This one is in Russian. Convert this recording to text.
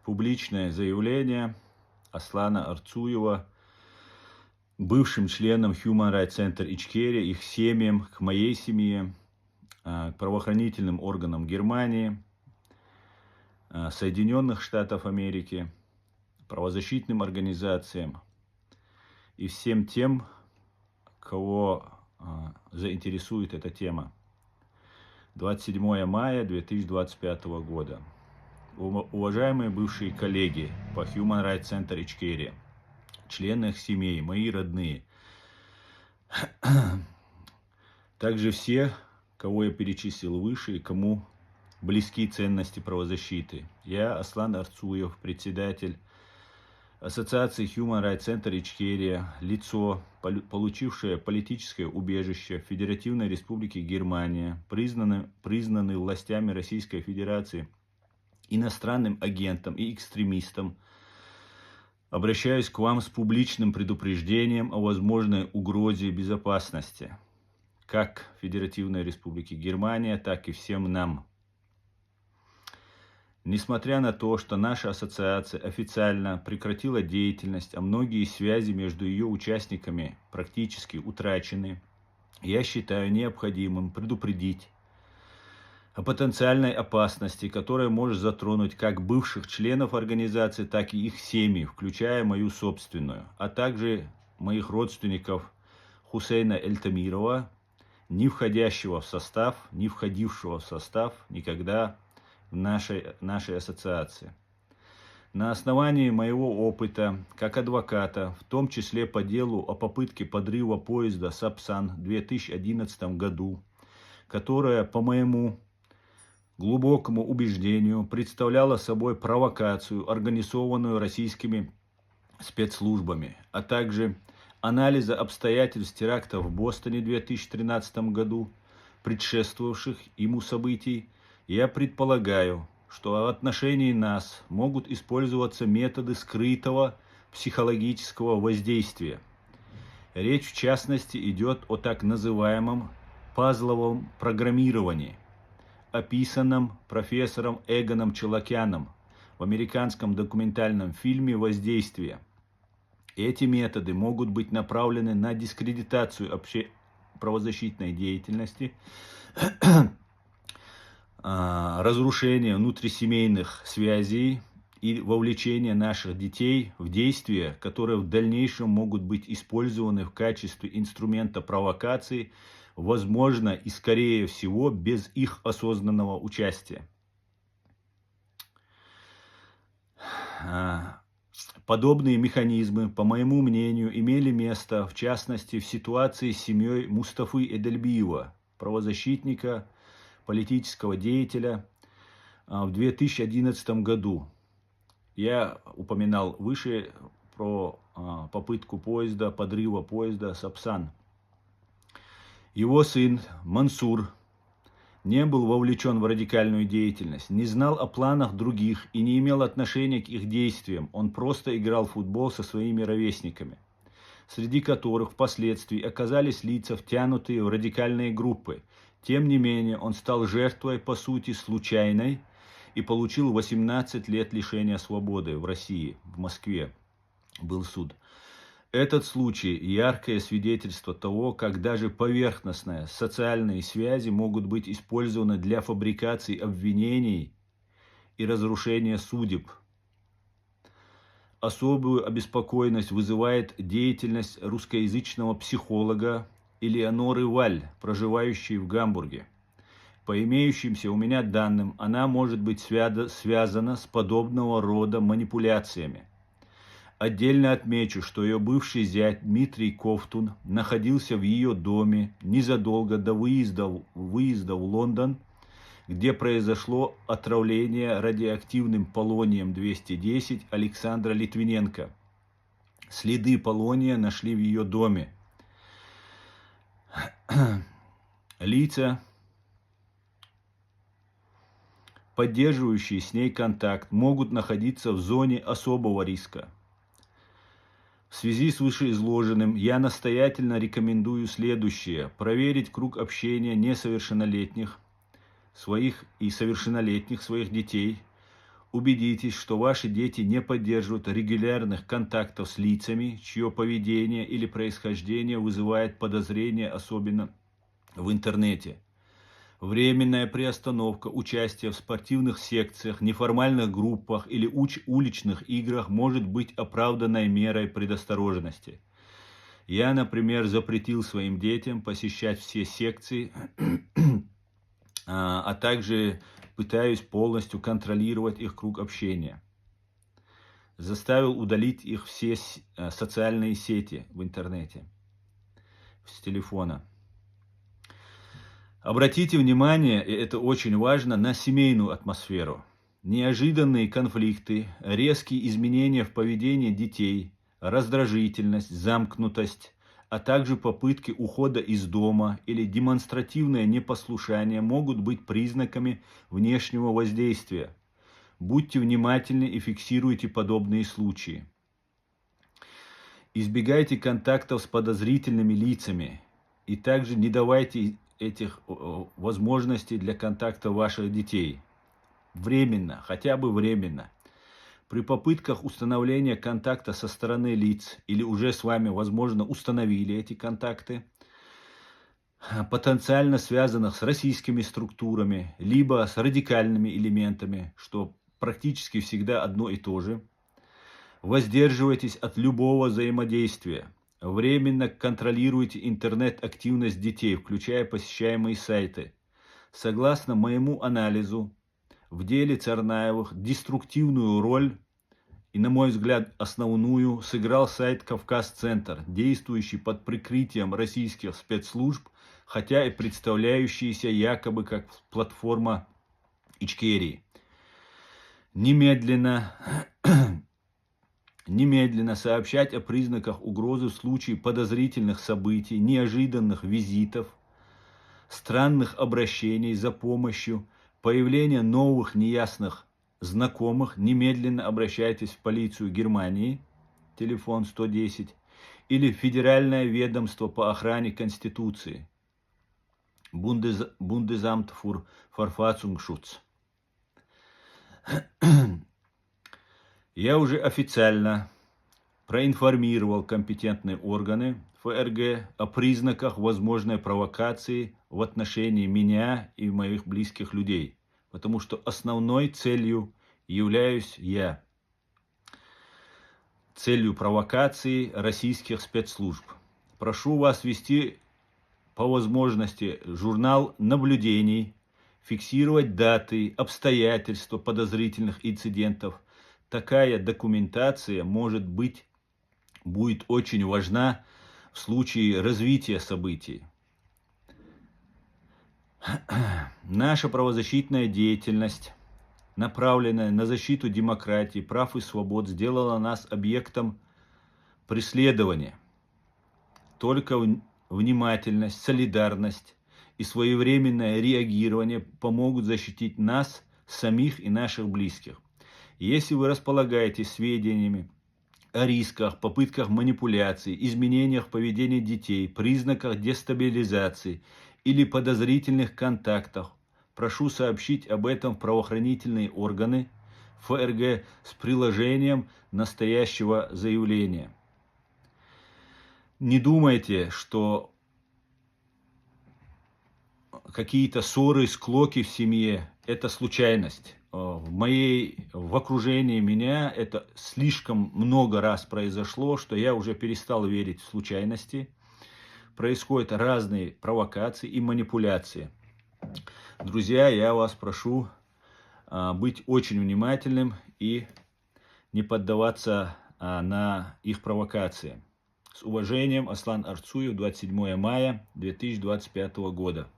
публичное заявление Аслана Арцуева, бывшим членам Human Rights Center Ичкерия, их семьям, к моей семье, к правоохранительным органам Германии, Соединенных Штатов Америки, правозащитным организациям и всем тем, кого заинтересует эта тема. 27 мая 2025 года. Уважаемые бывшие коллеги по Human Rights Center Ичкерия, члены их семей, мои родные, также все, кого я перечислил выше и кому близки ценности правозащиты. Я, Аслан Арцуев, председатель Ассоциации Human Rights Center Ичкерия, лицо, получившее политическое убежище в Федеративной Республике Германия, признанный властями Российской Федерации иностранным агентом и экстремистом, обращаюсь к вам с публичным предупреждением о возможной угрозе безопасности, как Федеративной Республике Германия, так и всем нам. Несмотря на то, что наша ассоциация официально прекратила деятельность, а многие связи между ее участниками практически утрачены, я считаю необходимым предупредить о потенциальной опасности, которая может затронуть как бывших членов организации, так и их семьи, включая мою собственную, а также моих родственников Хусейна Эльтамирова, не входившего в состав никогда в нашей ассоциации. На основании моего опыта как адвоката, в том числе по делу о попытке подрыва поезда Сапсан в 2011 году, которая, по моему глубокому убеждению, представляла собой провокацию, организованную российскими спецслужбами, а также анализа обстоятельств теракта в Бостоне в 2013 году, предшествовавших ему событий, я предполагаю, что в отношении нас могут использоваться методы скрытого психологического воздействия. Речь, в частности, идет о так называемом пазловом программировании, описанном профессором Эгоном Челакяном в американском документальном фильме «Воздействие». Эти методы могут быть направлены на дискредитацию правозащитной деятельности, разрушение внутрисемейных связей и вовлечение наших детей в действия, которые в дальнейшем могут быть использованы в качестве инструмента провокации, возможно и скорее всего без их осознанного участия. Подобные механизмы, по моему мнению, имели место, в частности, в ситуации с семьей Мустафы Эдельбиева, правозащитника, политического деятеля, в 2011 году. Я упоминал выше про попытку подрыва поезда Сапсан. Его сын Мансур не был вовлечен в радикальную деятельность, не знал о планах других и не имел отношения к их действиям. Он просто играл в футбол со своими ровесниками, среди которых впоследствии оказались лица, втянутые в радикальные группы. Тем не менее, он стал жертвой, по сути, случайной и получил 18 лет лишения свободы в России, в Москве был суд. Этот случай – яркое свидетельство того, как даже поверхностные социальные связи могут быть использованы для фабрикации обвинений и разрушения судеб. Особую обеспокоенность вызывает деятельность русскоязычного психолога Элеоноры Валь, проживающей в Гамбурге. По имеющимся у меня данным, она может быть связана с подобного рода манипуляциями. Отдельно отмечу, что ее бывший зять Дмитрий Ковтун находился в ее доме незадолго до выезда в Лондон, где произошло отравление радиоактивным полонием-210 Александра Литвиненко. Следы полония нашли в ее доме. Лица, поддерживающие с ней контакт, могут находиться в зоне особого риска. В связи с вышеизложенным я настоятельно рекомендую следующее: проверить круг общения несовершеннолетних своих детей, Убедитесь, что ваши дети не поддерживают регулярных контактов с лицами, чье поведение или происхождение вызывает подозрения, особенно в интернете. Временная приостановка участия в спортивных секциях, неформальных группах или уличных играх может быть оправданной мерой предосторожности. Я, например, запретил своим детям посещать все секции, а также пытаюсь полностью контролировать их круг общения. Заставил удалить их все социальные сети в интернете, с телефона. Обратите внимание, и это очень важно, на семейную атмосферу. Неожиданные конфликты, резкие изменения в поведении детей, раздражительность, замкнутость, а также попытки ухода из дома или демонстративное непослушание могут быть признаками внешнего воздействия. Будьте внимательны и фиксируйте подобные случаи. Избегайте контактов с подозрительными лицами и также не давайте этих возможностей для контакта ваших детей. Временно, хотя бы временно. При попытках установления контакта со стороны лиц или уже с вами, возможно, установили эти контакты, потенциально связанных с российскими структурами, либо с радикальными элементами, что практически всегда одно и то же, воздерживайтесь от любого взаимодействия. Временно контролируйте интернет-активность детей, включая посещаемые сайты. Согласно моему анализу, в деле Царнаевых деструктивную роль и, на мой взгляд, основную сыграл сайт «Кавказ-центр», действующий под прикрытием российских спецслужб, хотя и представляющийся якобы как платформа Ичкерии. Немедленно сообщать о признаках угрозы в случае подозрительных событий, неожиданных визитов, странных обращений за помощью, появления новых неясных знакомых. Немедленно обращайтесь в полицию Германии, телефон 110, или Федеральное ведомство по охране Конституции, Bundesamt für Verfassungsschutz. Я уже официально проинформировал компетентные органы ФРГ о признаках возможной провокации в отношении меня и моих близких людей, потому что основной целью являюсь я. Целью провокации российских спецслужб. Прошу вас вести по возможности журнал наблюдений, фиксировать даты, обстоятельства подозрительных инцидентов. Такая документация будет очень важна в случае развития событий. Наша правозащитная деятельность, направленная на защиту демократии, прав и свобод, сделала нас объектом преследования. Только внимательность, солидарность и своевременное реагирование помогут защитить нас самих и наших близких. Если вы располагаете сведениями о рисках, попытках манипуляций, изменениях в поведении детей, признаках дестабилизации или подозрительных контактах, прошу сообщить об этом в правоохранительные органы ФРГ с приложением настоящего заявления. Не думайте, что какие-то ссоры, склоки в семье – это случайность. В окружении меня это слишком много раз произошло, что я уже перестал верить в случайности. Происходят разные провокации и манипуляции. Друзья, я вас прошу быть очень внимательным и не поддаваться на их провокации. С уважением, Аслан Арцуев, 27 мая 2025 года.